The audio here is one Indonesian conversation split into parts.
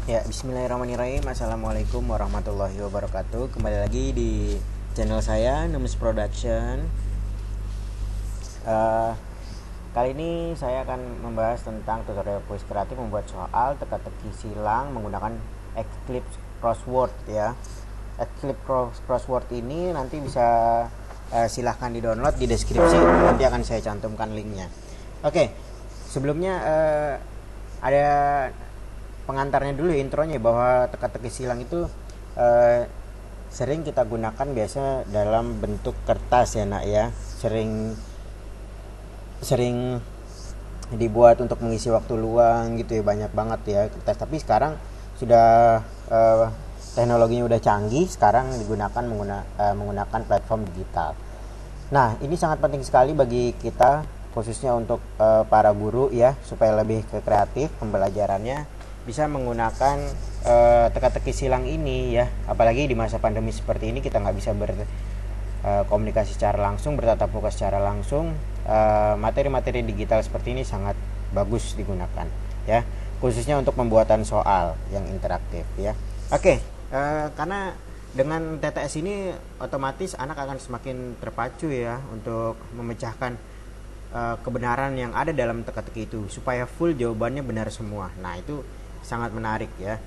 Ya, bismillahirrahmanirrahim. Assalamualaikum warahmatullahi wabarakatuh. Kembali lagi di channel saya, Numis Production. Eh, Kali ini saya akan membahas tentang tutorial kuis kreatif membuat soal teka-teki silang menggunakan Eclipse Crossword ya. Eclipse Crossword ini nanti bisa silahkan di-download di deskripsi. Nanti akan saya cantumkan linknya. Oke, sebelumnya ada pengantarnya dulu, intronya, bahwa teka-teki silang itu sering kita gunakan biasa dalam bentuk kertas ya nak ya, sering dibuat untuk mengisi waktu luang gitu ya, banyak banget ya kertas. Tapi sekarang sudah teknologinya udah canggih, sekarang digunakan menggunakan platform digital. Nah, ini sangat penting sekali bagi kita, khususnya untuk para guru ya, supaya lebih kreatif pembelajarannya, bisa menggunakan teka-teki silang ini ya. Apalagi di masa pandemi seperti ini, kita nggak bisa berkomunikasi secara langsung, bertatap muka secara langsung. Materi-materi digital seperti ini sangat bagus digunakan ya, khususnya untuk pembuatan soal yang interaktif ya. Oke, karena dengan TTS ini otomatis anak akan semakin terpacu ya untuk memecahkan kebenaran yang ada dalam teka-teki itu, supaya full jawabannya benar semua. Nah, itu sangat menarik ya.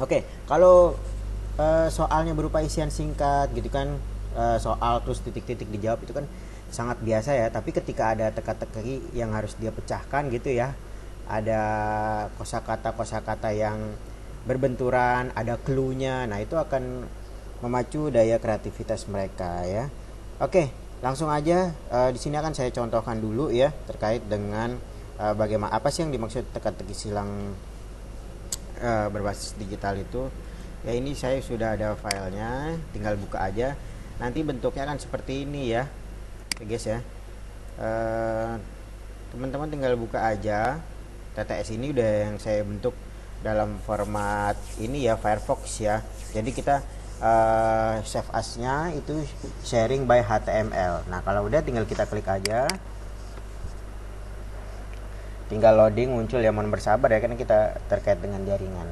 Oke, kalau soalnya berupa isian singkat gitu kan, soal terus titik-titik dijawab, itu kan sangat biasa ya. Tapi ketika ada teka-teki yang harus dia pecahkan gitu ya, ada kosakata yang berbenturan, ada clue-nya. Nah, itu akan memacu daya kreativitas mereka ya. Oke, langsung aja di sini akan saya contohkan dulu ya, terkait dengan bagaimana, apa sih yang dimaksud teka-teki silang berbasis digital itu ya. Ini saya sudah ada filenya, tinggal buka aja. Nanti bentuknya kan seperti ini ya guys ya. Teman-teman tinggal buka aja. TTS ini udah yang saya bentuk dalam format ini ya, Firefox ya. Jadi kita save as-nya itu sharing by HTML. Nah, kalau udah tinggal kita klik aja, tinggal loading, muncul ya. Mohon bersabar ya, karena kita terkait dengan jaringan.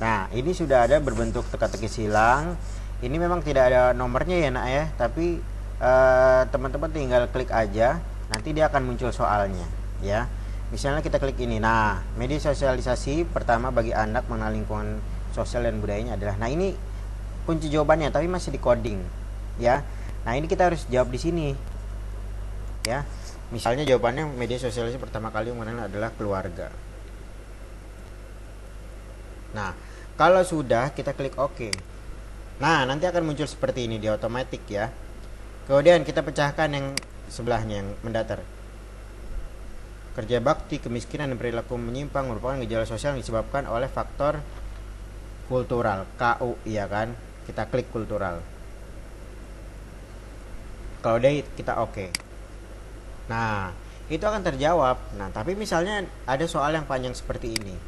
Nah, ini sudah ada berbentuk teka-teki silang. Ini memang tidak ada nomornya ya nak ya, tapi teman-teman tinggal klik aja, nanti dia akan muncul soalnya ya. Misalnya kita klik ini. Nah, media sosialisasi pertama bagi anak mengenal lingkungan sosial dan budayanya adalah. Nah, ini kunci jawabannya, tapi masih di coding ya. Nah, ini kita harus jawab di sini ya. Misalnya jawabannya, media sosialisasi pertama kali mengenal adalah keluarga. Nah, kalau sudah, kita klik OK. Nah, nanti akan muncul seperti ini di otomatis ya. Kemudian kita pecahkan yang sebelahnya, yang mendatar. Kerja bakti, kemiskinan, dan perilaku menyimpang merupakan gejala sosial yang disebabkan oleh faktor kultural, KU ya kan. Kita klik kultural. Kalau udah, kita OK. Nah, itu akan terjawab. Nah, tapi misalnya ada soal yang panjang seperti ini,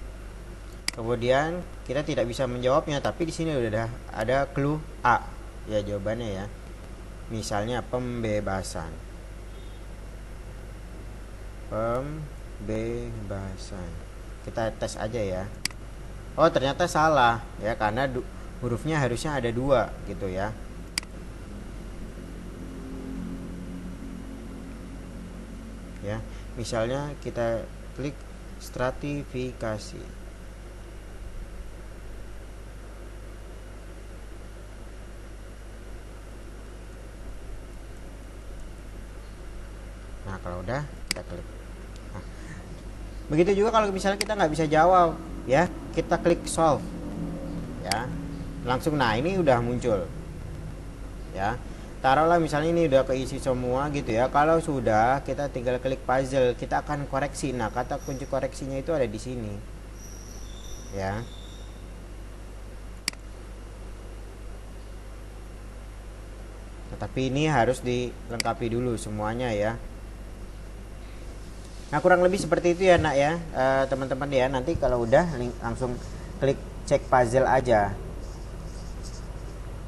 kemudian kita tidak bisa menjawabnya, tapi di sini udah ada clue A ya jawabannya ya. Misalnya pembebasan. Kita tes aja ya. Oh, ternyata salah ya, karena hurufnya harusnya ada 2 gitu ya. Ya, misalnya kita klik stratifikasi. Nah, kalau udah, kita klik. Nah, begitu juga kalau misalnya kita nggak bisa jawab ya, kita klik solve ya, langsung. Nah, ini udah muncul ya. Taruhlah misalnya ini udah keisi semua gitu ya. Kalau sudah, kita tinggal klik puzzle, kita akan koreksi. Nah, kata kunci koreksinya itu ada di sini ya. Tetapi ini harus dilengkapi dulu semuanya ya. Nah, kurang lebih seperti itu ya nak ya, teman-teman ya. Nanti kalau udah langsung klik cek puzzle aja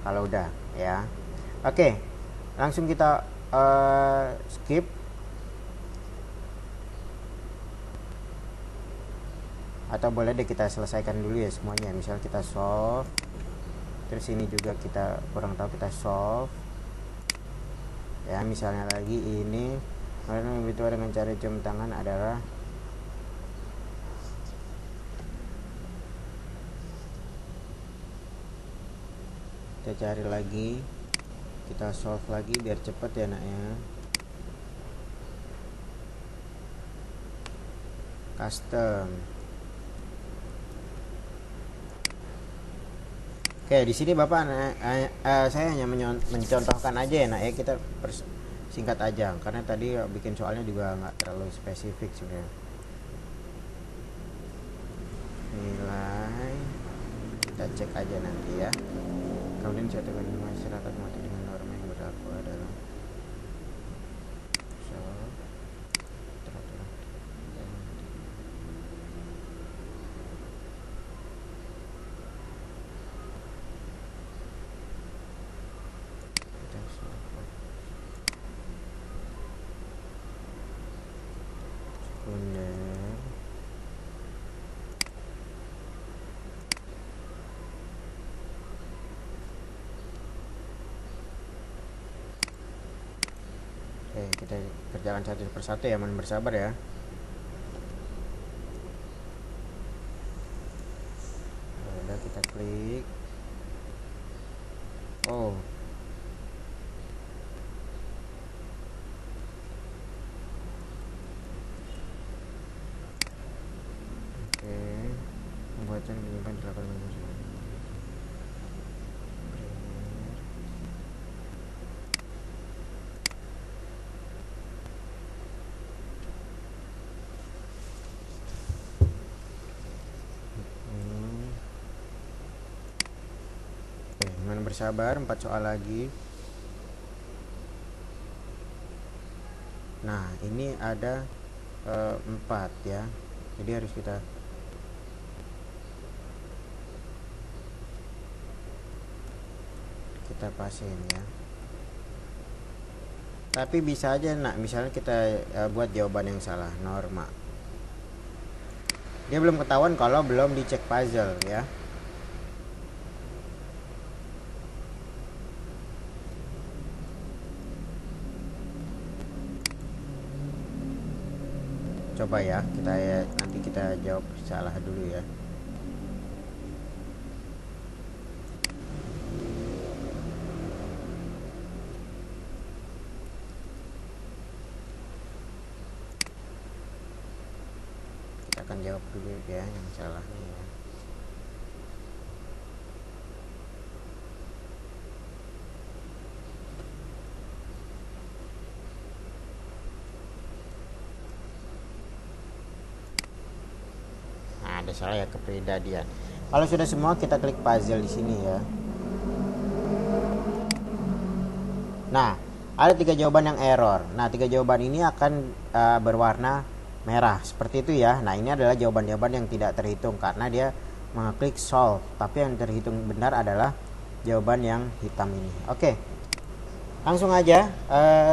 kalau udah ya. Oke, langsung kita skip. Atau boleh deh kita selesaikan dulu ya semuanya. Misal kita solve, terus ini juga kita kurang tahu, kita solve ya. Misalnya lagi ini itu dengan cara jam tangan adalah kita cari lagi, kita solve lagi biar cepet ya nak ya. Custom. Oke, di sini Bapak saya hanya mencontohkan aja ya nak ya, kita singkat aja karena tadi bikin soalnya juga nggak terlalu spesifik sebenarnya. Nilai kita cek aja nanti ya. Kemudian catatan masyarakat mati dengan norma yang berlaku adalah kita kerjakan satu persatu ya, mohon bersabar ya. Udah kita klik. Oh, oke. Pembuatan menyimpan dilakukan bersabar, 4 soal lagi. Nah ini ada 4 ya, jadi harus kita pasin ya. Tapi bisa aja nak, misalnya kita buat jawaban yang salah, norma dia belum ketahuan kalau belum dicek puzzle ya. Coba ya, nanti kita jawab salah dulu ya. Kita akan jawab dulu ya yang salahnya ya. Ada salah ya, kepribadian. Kalau sudah semua kita klik puzzle di sini ya. Nah, ada 3 jawaban yang error. Nah, 3 jawaban ini akan berwarna merah seperti itu ya. Nah, ini adalah jawaban-jawaban yang tidak terhitung karena dia mengklik solve. Tapi yang terhitung benar adalah jawaban yang hitam ini. Oke, langsung aja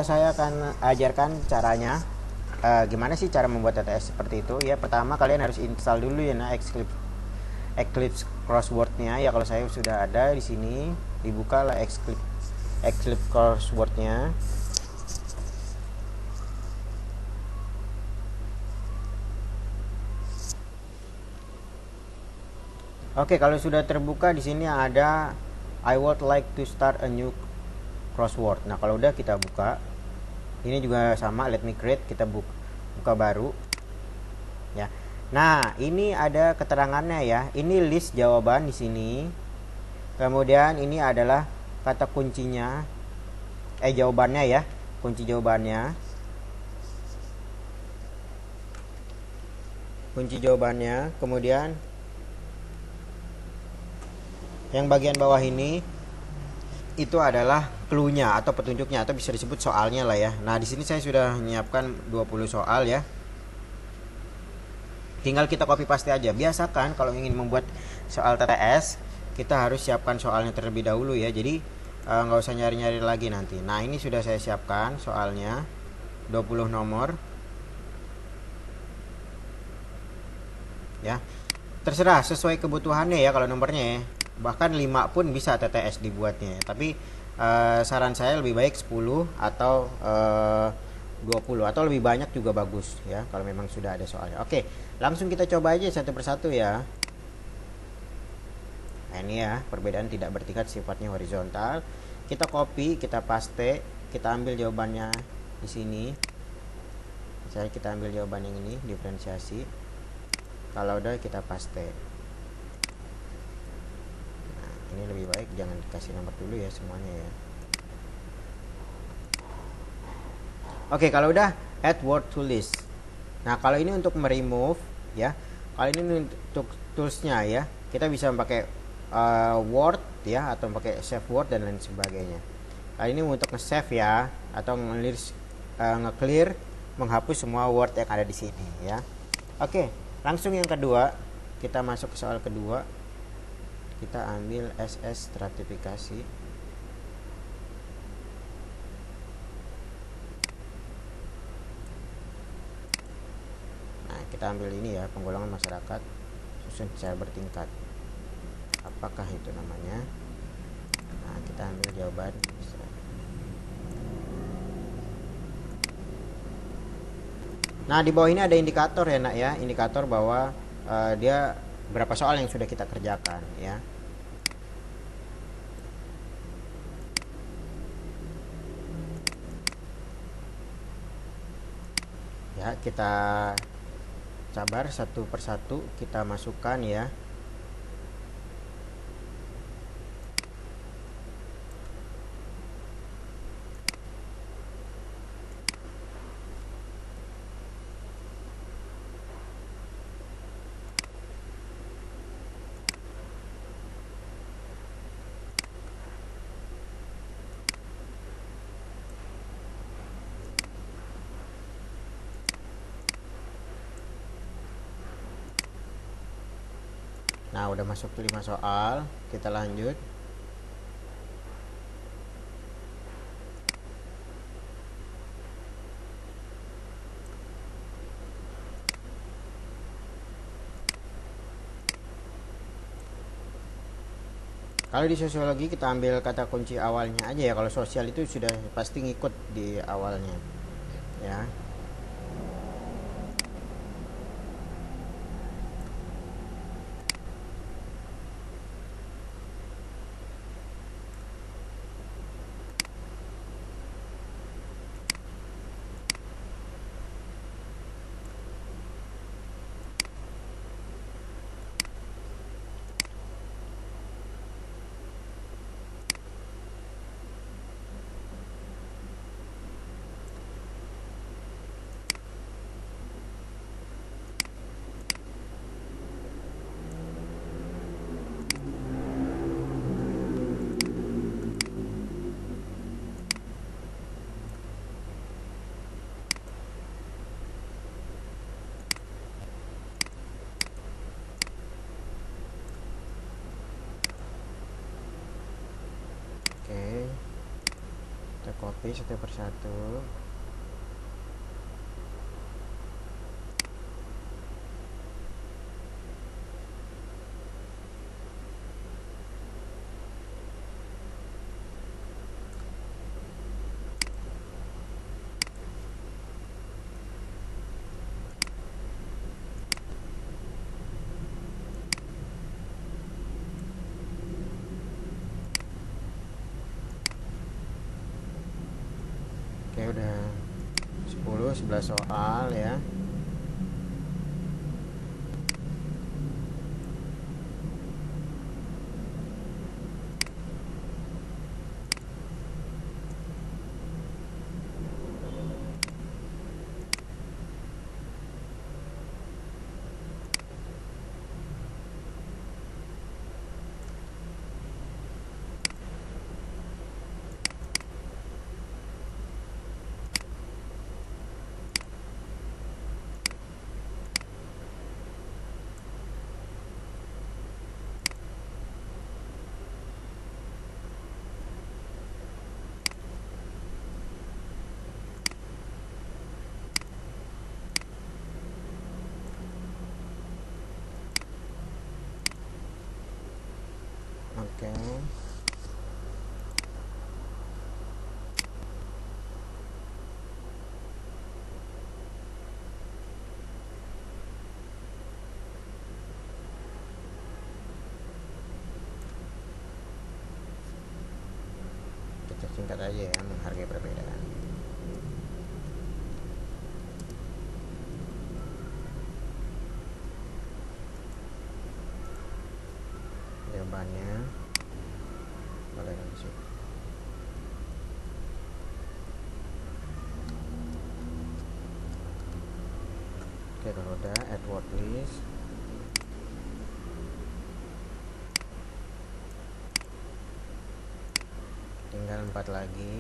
saya akan ajarkan caranya. Gimana sih cara membuat TTS seperti itu ya. Pertama kalian harus install dulu ya nah Eclipse crosswordnya ya. Kalau saya sudah ada di sini, dibuka lah Eclipse crosswordnya. Oke, kalau sudah terbuka di sini ada I would like to start a new crossword. Nah kalau udah kita buka, ini juga sama, let me create, kita buka baru ya. Nah ini ada keterangannya ya, ini list jawaban di sini. Kemudian ini adalah kata kuncinya, jawabannya ya, kunci jawabannya, kemudian yang bagian bawah ini itu adalah clue-nya atau petunjuknya atau bisa disebut soalnya lah ya. Nah, di sini saya sudah menyiapkan 20 soal ya. Tinggal kita copy paste aja. Biasakan kalau ingin membuat soal TTS, kita harus siapkan soalnya terlebih dahulu ya. Jadi nggak usah nyari-nyari lagi nanti. Nah, ini sudah saya siapkan soalnya 20 nomor. Ya. Terserah sesuai kebutuhannya ya kalau nomornya ya. Bahkan 5 pun bisa TTS dibuatnya. Tapi saran saya lebih baik 10 atau 20 atau lebih banyak juga bagus ya kalau memang sudah ada soalnya. Oke, langsung kita coba aja satu persatu ya. Nah, ini ya, perbedaan tidak bertingkat sifatnya horizontal. Kita copy, kita paste, kita ambil jawabannya di sini. Misalnya kita ambil jawaban yang ini, diferensiasi. Kalau udah kita paste. Nah, ini lebih baik jangan dikasih nomor dulu ya semuanya ya. Oke, kalau udah add word to list. Nah, kalau ini untuk meremove ya. Kalau ini untuk toolsnya ya, kita bisa pakai word ya atau pakai save word dan lain sebagainya. Kali ini untuk nge-save ya atau nge-clear, menghapus semua word yang ada di sini ya. Oke, langsung yang kedua, kita masuk ke soal kedua. Kita ambil SS stratifikasi. Kita ambil ini ya, penggolongan masyarakat susun secara bertingkat. Apakah itu namanya? Nah, kita ambil jawaban. Nah, di bawah ini ada indikator ya nak ya, indikator bahwa dia berapa soal yang sudah kita kerjakan ya. Ya, kita sabar satu persatu kita masukkan ya. Nah, udah masuk 5 soal, kita lanjut. Kalau di sosiologi kita ambil kata kunci awalnya aja ya. Kalau sosial itu sudah pasti ngikut di awalnya ya. Oke, kita copy satu persatu. Oke, udah 11 soal ya. Oke. Kita singkat aja ya, menghargai perbedaan. Jawabannya boleh di sini. Oke, kalau udah add word list, tinggal 4 lagi.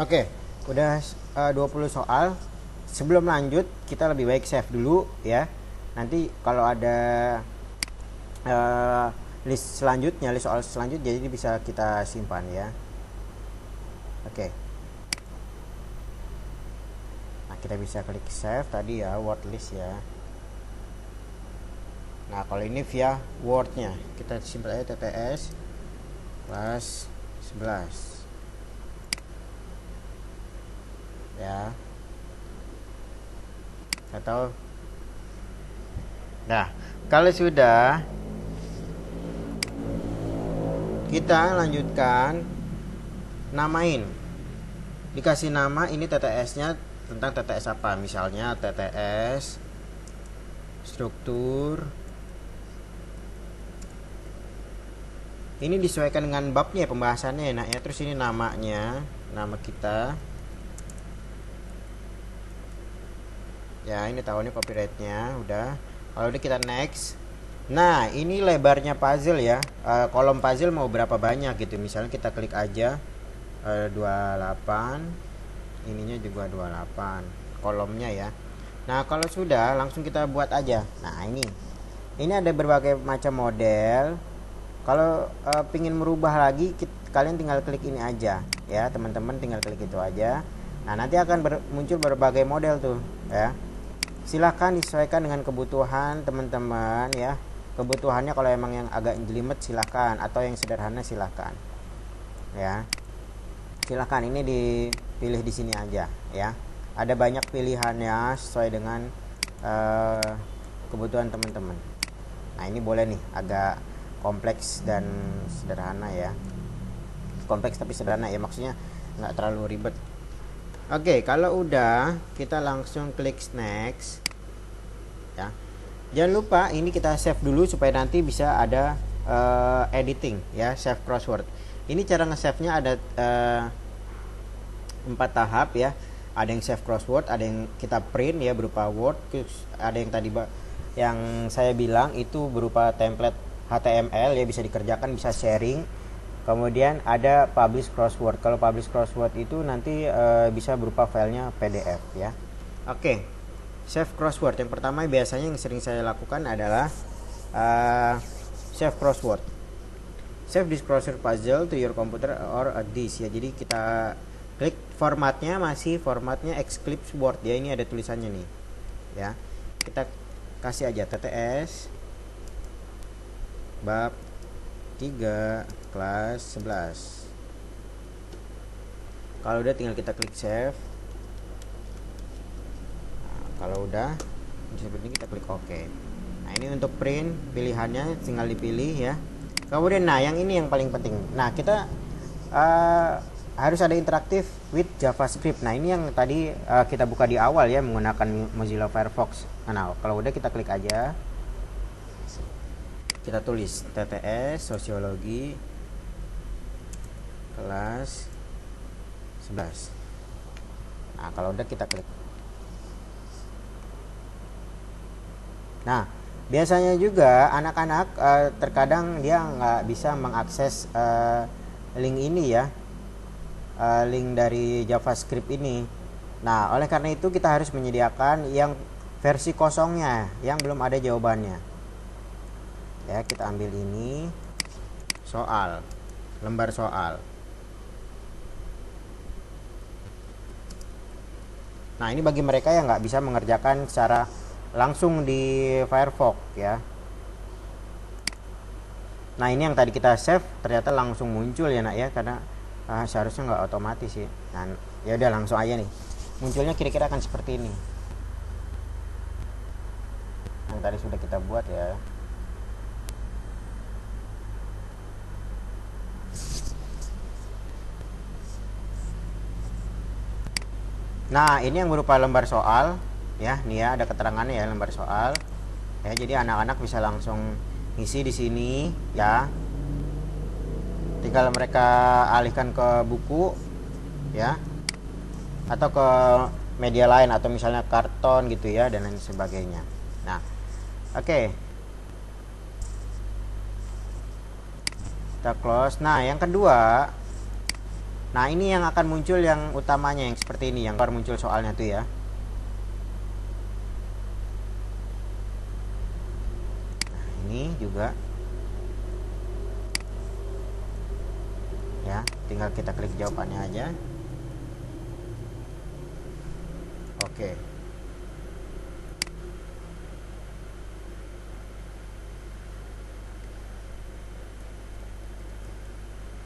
Oke, udah 20 soal. Sebelum lanjut, kita lebih baik save dulu ya. Nanti kalau ada list selanjutnya, list soal selanjutnya, jadi bisa kita simpan ya. Oke. Nah, kita bisa klik save tadi ya, word list ya. Nah, kalau ini via wordnya, kita simpan aja TTS kelas 11 ya, atau nah, kalau sudah, kita lanjutkan namain, dikasih nama ini TTS-nya tentang TTS apa, misalnya TTS struktur. Ini disesuaikan dengan babnya pembahasannya enak ya. Terus ini namanya, nama kita ya, ini tahunnya, copyrightnya udah. Kalau udah kita next. Nah, ini lebarnya puzzle ya, kolom puzzle mau berapa banyak gitu. Misalnya kita klik aja 28, ininya juga 28 kolomnya ya. Nah, kalau sudah langsung kita buat aja. Nah, ini ada berbagai macam model. Kalau pingin merubah lagi, kalian tinggal klik ini aja ya, teman-teman tinggal klik itu aja. Nah, nanti akan muncul berbagai model tuh ya. Silahkan disesuaikan dengan kebutuhan teman-teman ya. Kebutuhannya kalau emang yang agak jelimet silahkan, atau yang sederhana silahkan ya. Silahkan, ini dipilih di sini aja ya. Ada banyak pilihannya sesuai dengan kebutuhan teman-teman. Nah, ini boleh nih agak kompleks dan sederhana ya. Kompleks tapi sederhana ya, maksudnya nggak terlalu ribet. Oke, kalau udah kita langsung klik next ya. Jangan lupa ini kita save dulu supaya nanti bisa ada editing ya, save crossword. Ini cara nge-save-nya ada 4 tahap ya. Ada yang save crossword, ada yang kita print ya berupa word, ada yang tadi yang saya bilang itu berupa template HTML ya, bisa dikerjakan, bisa sharing. Kemudian ada publish crossword. Kalau publish crossword itu nanti bisa berupa filenya PDF ya. Oke, save crossword. Yang pertama biasanya yang sering saya lakukan adalah save crossword. Save this crossword puzzle to your computer or a disk ya. Jadi kita klik formatnya, masih formatnya Eclipse Word ya. Ini ada tulisannya nih ya. Kita kasih aja TTS bab 3 kelas 11 Kalau udah tinggal kita klik save. Nah, kalau udah seperti ini kita klik OK. Nah, ini untuk print pilihannya tinggal dipilih ya. Kemudian nah yang ini yang paling penting. Nah, kita harus ada interaktif with JavaScript. Nah, ini yang tadi kita buka di awal ya menggunakan Mozilla Firefox. Nah, kalau udah kita klik aja. Kita tulis TTS Sosiologi kelas 11. Nah, kalau udah kita klik. Nah, biasanya juga anak-anak terkadang dia nggak bisa mengakses link ini ya, link dari JavaScript ini. Nah, oleh karena itu kita harus menyediakan yang versi kosongnya, yang belum ada jawabannya. Ya, kita ambil ini soal, lembar soal. Nah, ini bagi mereka yang nggak bisa mengerjakan secara langsung di Firefox ya. Nah, ini yang tadi kita save ternyata langsung muncul ya nak ya, karena seharusnya nggak otomatis ya. Nah, ya udah langsung aja nih. Munculnya kira-kira akan seperti ini. Yang tadi sudah kita buat ya. Nah, ini yang berupa lembar soal ya. Nih ya, ada keterangannya ya, lembar soal. Ya, jadi anak-anak bisa langsung ngisi di sini ya. Tinggal mereka alihkan ke buku ya. Atau ke media lain atau misalnya karton gitu ya dan lain sebagainya. Nah, oke. Kita close. Nah, yang kedua, nah ini yang akan muncul yang utamanya yang seperti ini, yang baru muncul soalnya tuh ya. Nah, ini juga ya, tinggal kita klik jawabannya aja. Oke.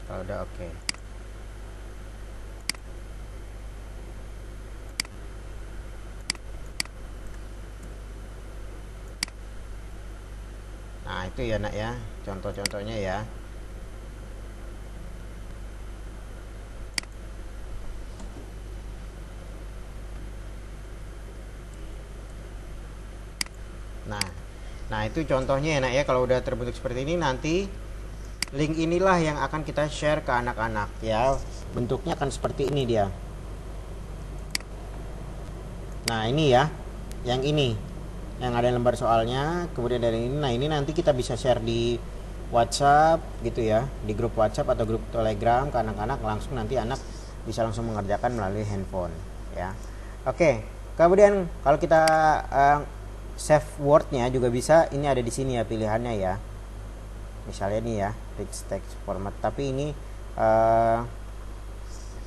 Kalau udah oke. Nah, itu ya nak ya, contoh-contohnya ya. Nah itu contohnya ya nak ya. Kalau udah terbentuk seperti ini, nanti link inilah yang akan kita share ke anak-anak ya. Bentuknya akan seperti ini dia. Nah ini ya, yang ini, yang ada lembar soalnya. Kemudian dari ini, nah ini nanti kita bisa share di WhatsApp gitu ya, di grup WhatsApp atau grup Telegram ke anak-anak. Langsung nanti anak bisa langsung mengerjakan melalui handphone ya. Oke, kemudian kalau kita save wordnya juga bisa. Ini ada di sini ya pilihannya ya. Misalnya nih ya, rich text format. Tapi ini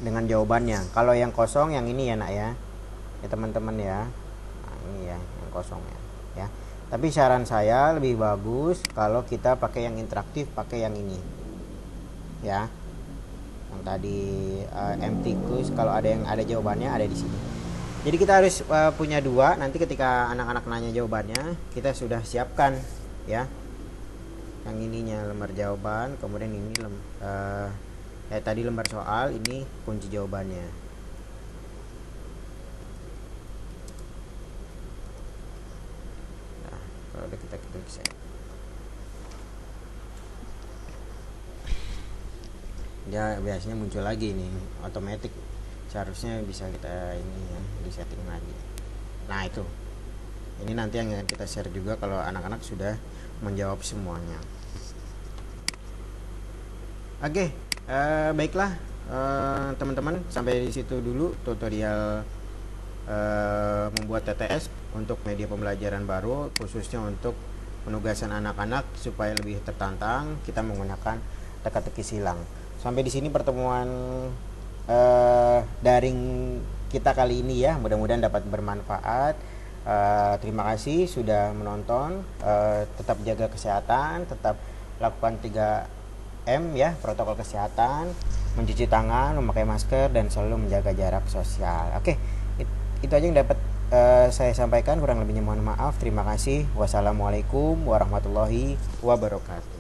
dengan jawabannya. Kalau yang kosong yang ini ya nak ya, ya teman-teman ya. Nah ini ya yang kosongnya ya. Tapi saran saya lebih bagus kalau kita pakai yang interaktif, pakai yang ini ya. Yang tadi empty quiz, kalau ada yang ada jawabannya ada di sini. Jadi kita harus punya dua. Nanti ketika anak-anak nanya jawabannya, kita sudah siapkan ya. Yang ininya lembar jawaban, kemudian ini tadi lembar soal, ini kunci jawabannya. Nah, kalau udah kita klik save. Dia biasanya muncul lagi nih, otomatis. Seharusnya bisa kita ini ya, di setting lagi. Nah itu, ini nanti yang kita share juga kalau anak-anak sudah menjawab semuanya. Oke, baiklah teman-teman, sampai di situ dulu tutorial membuat TTS untuk media pembelajaran baru, khususnya untuk penugasan anak-anak supaya lebih tertantang. Kita menggunakan teka-teki silang. Sampai di sini pertemuan daring kita kali ini ya. Mudah-mudahan dapat bermanfaat. Terima kasih sudah menonton. Tetap jaga kesehatan, tetap lakukan 3M ya, protokol kesehatan. mencuci tangan, memakai masker, dan selalu menjaga jarak sosial. Oke, itu aja yang dapat saya sampaikan. Kurang lebihnya mohon maaf. Terima kasih. Wassalamualaikum warahmatullahi wabarakatuh.